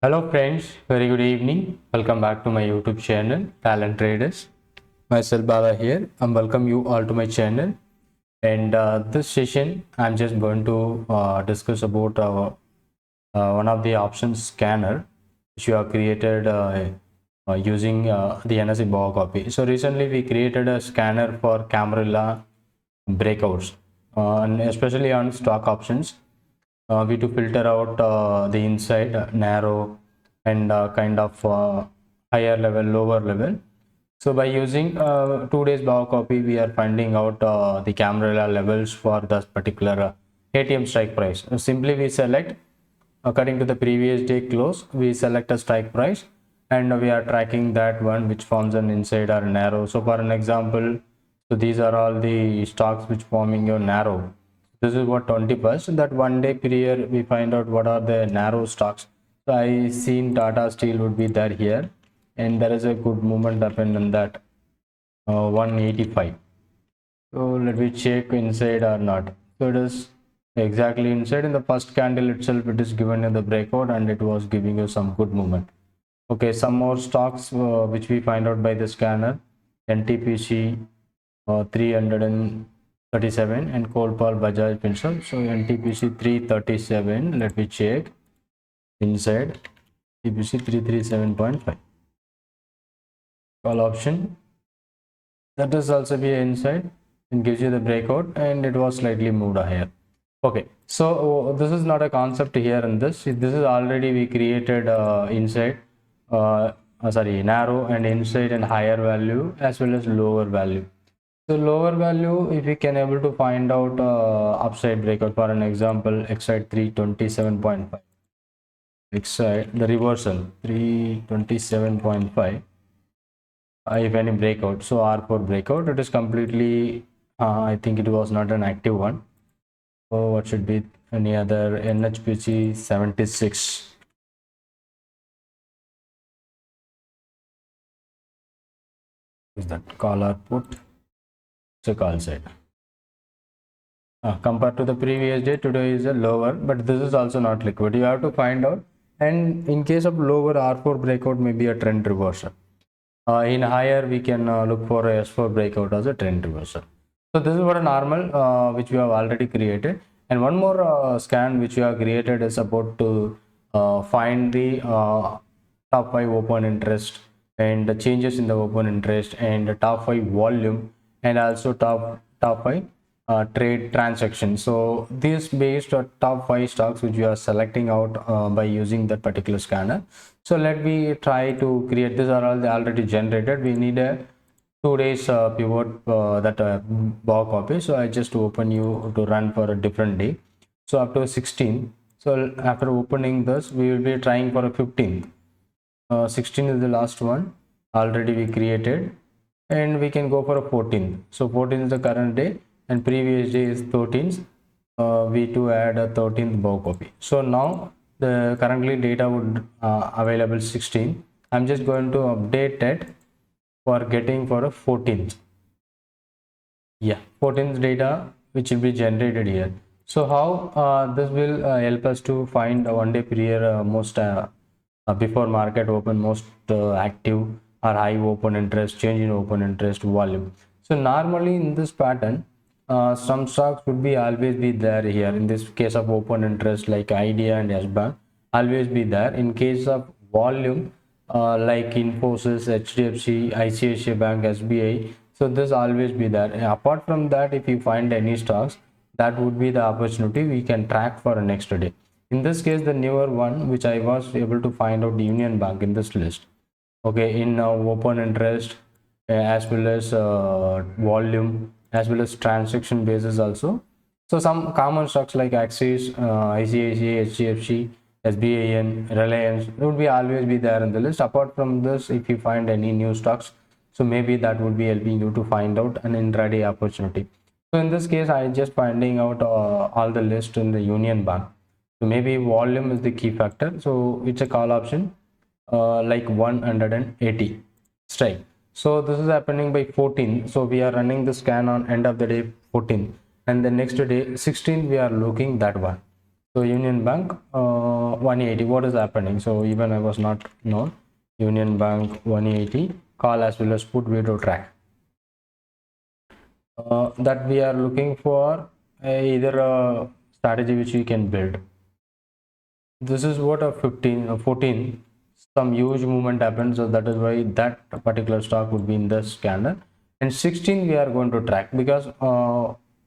Hello friends, very good evening. Welcome back to my YouTube channel, Talent Traders. Myself Bala here. I welcome you all to my channel. And this session, I'm just going to discuss about one of the options scanner which you have created using the NSE Bow copy. So recently we created a scanner for Camarilla breakouts, and especially on stock options. We to filter out the inside narrow and kind of higher level, lower level. So by using 2 days bow copy, we are finding out the camera levels for this particular ATM strike price. Simply we select according to the previous day close, we select a strike price and we are tracking that one which forms an inside or narrow. So for an example, so these are all the stocks which forming your narrow. This is what 21st, that one day period we find out what are the narrow stocks. So I seen Tata Steel would be there here, and there is a good movement happened in that 185. So let me check inside or not. So it is exactly inside. In the first candle itself it is given in the breakout and it was giving you some good movement. Okay, some more stocks which we find out by the scanner. NTPC 337 and Kolpal Bajaj Pencil. So NTPC 337, let me check inside. NTPC 337.5 call option, that is also be inside and gives you the breakout, and it was slightly moved higher. Okay, so this is not a concept here in this is already we created inside narrow and inside and higher value as well as lower value. So lower value, if we can able to find out upside breakout, for an example XSide 327.5, XSide the reversal 327.5, if any breakout, so R4 breakout, it is completely I think it was not an active one. So what should be any other? NHPC 76, is that call or put? It's a call side. Compared to the previous day, today is a lower, but this is also not liquid. You have to find out, and in case of lower, R4 breakout may be a trend reversal. In higher, we can look for a S4 breakout as a trend reversal. So this is what a normal which we have already created, and one more scan which we have created is about to find the top 5 open interest and the changes in the open interest and the top 5 volume and also top 5 trade transactions. So this based on top 5 stocks which we are selecting out by using that particular scanner. So let me try to create. These are all already generated. We need a 2 days pivot that bow copy. So I just open you to run for a different day. So up to 16. So after opening this, we will be trying for a 15th. 16 is the last one already we created, and we can go for a 14th. So 14th is the current day and previous day is 13th. We to add a 13th bow copy. So now the currently data would available 16. I'm just going to update it for getting for a 14th. Yeah, 14th data which will be generated here. So how this will help us to find a one day period most before market open, most active or high open interest, change in open interest, volume. So normally in this pattern, some stocks would be always be there here. In this case of open interest like Idea and S-Bank, always be there. In case of volume like Infosys, HDFC, ICICI Bank, SBI, so this always be there. Apart from that, if you find any stocks, that would be the opportunity we can track for next day. In this case, the newer one which I was able to find out, the Union Bank in this list. Okay, in open interest as well as volume as well as transaction basis also. So some common stocks like Axis, ICICI, HDFC, SBIN, Reliance would be always be there in the list. Apart from this, if you find any new stocks, so maybe that would be helping you to find out an intraday opportunity. So in this case, I just finding out all the list in the Union Bank. So maybe volume is the key factor. So it's a call option like 180 strike. So this is happening by 14. So we are running the scan on end of the day 14, and the next day 16 we are looking that one. So Union Bank 180, what is happening? So even I was not known. Union Bank 180, call as well as put we to track. That we are looking for either a strategy which we can build. This is what a 14, some huge movement happened, so that is why that particular stock would be in the scanner. And 16 we are going to track because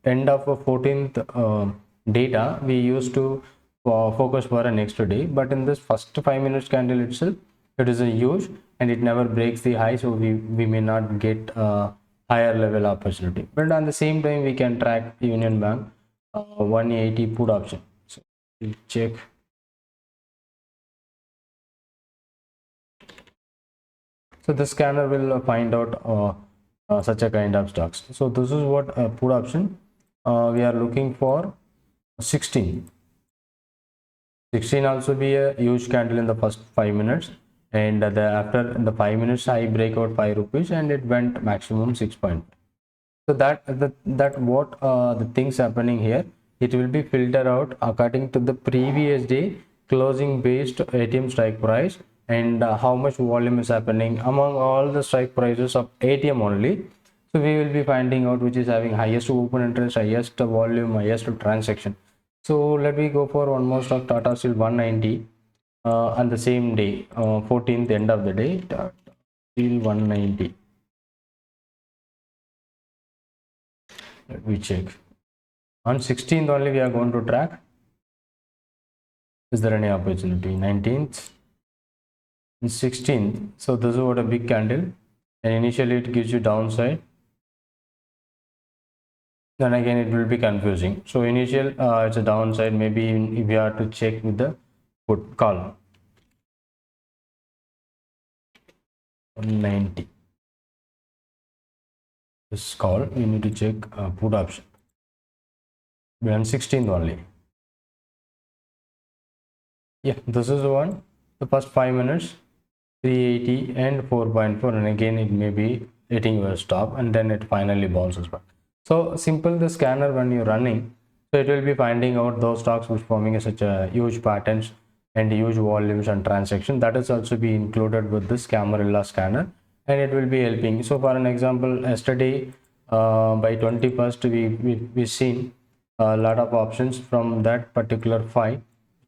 end of a 14th data we used to focus for a next day, but in this first 5 minutes candle itself it is a huge and it never breaks the high, so we may not get higher level opportunity. But on the same time we can track Union Bank 180 put option. So we'll check. So the scanner will find out such a kind of stocks. So this is what put option we are looking for. 16 also be a huge candle in the first 5 minutes, and after the 5 minutes I break out 5 rupees and it went maximum 6 point. So that what the things happening here, it will be filtered out according to the previous day closing based ATM strike price and how much volume is happening among all the strike prices of ATM only. So we will be finding out which is having highest open interest, highest volume, highest transaction. So let me go for one more stock, Tata Steel 190 on the same day, 14th end of the day, Tata Steel 190. Let me check. On 16th only we are going to track. Is there any opportunity? 19th and 16th. So this is what a big candle, and initially it gives you downside. Then again it will be confusing. So initial it's a downside. Maybe if we have to check with the put call 190. This call we need to check put option. We're on 16th only. Yeah, this is the one. The first 5 minutes 380 and 4.4, and again it may be hitting your stop and then it finally bounces back. So simple the scanner when you're running, so it will be finding out those stocks which forming such a huge patterns and huge volumes and transaction. That is also be included with this Camarilla scanner, and it will be helping. So for an example, yesterday by 21st we seen a lot of options from that particular file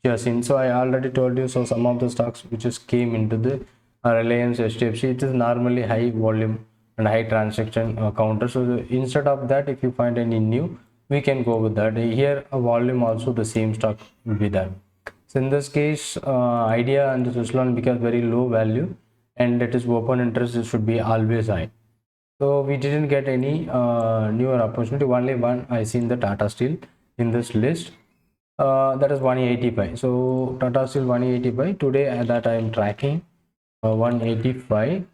you have seen. So I already told you, so some of the stocks which just came into the Reliance HDFC, it is normally high volume and high transaction counter. So instead of that, if you find any new, we can go with that. Here a volume also the same stock will be there. So in this case Idea and the Switzerland, because very low value and it is open interest, it should be always high. So we didn't get any newer opportunity. Only one I seen the Tata Steel in this list. That is 185. So Tata Steel 185 today that I am tracking 185.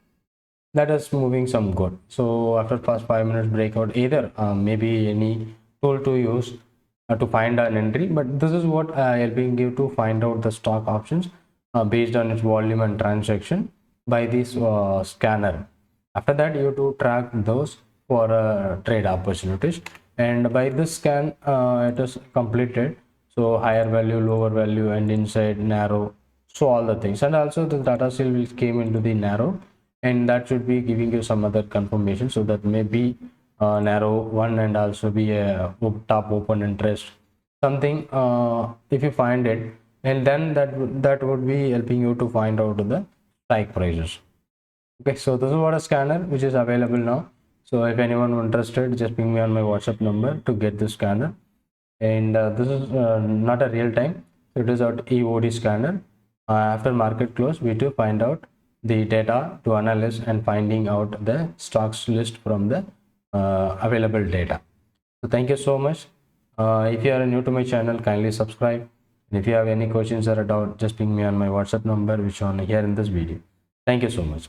That is moving some good. So after first 5 minutes breakout, either maybe any tool to use to find an entry, but this is what helping you to find out the stock options based on its volume and transaction by this scanner. After that you have to track those for trade opportunities, and by this scan it is completed. So higher value, lower value, and inside narrow, so all the things. And also the Tata Steel will came into the narrow, and that should be giving you some other confirmation. So that may be narrow one and also be a top open interest something if you find it, and then that would be helping you to find out the strike prices. Okay, so this is what a scanner which is available now. So if anyone interested, just ping me on my WhatsApp number to get this scanner. And this is not a real time, it is our EOD scanner. After market close we do find out the data to analyze and finding out the stocks list from the available data. So thank you so much. If you are new to my channel, kindly subscribe, and if you have any questions or a doubt, just ping me on my WhatsApp number which is on here in this video. Thank you so much.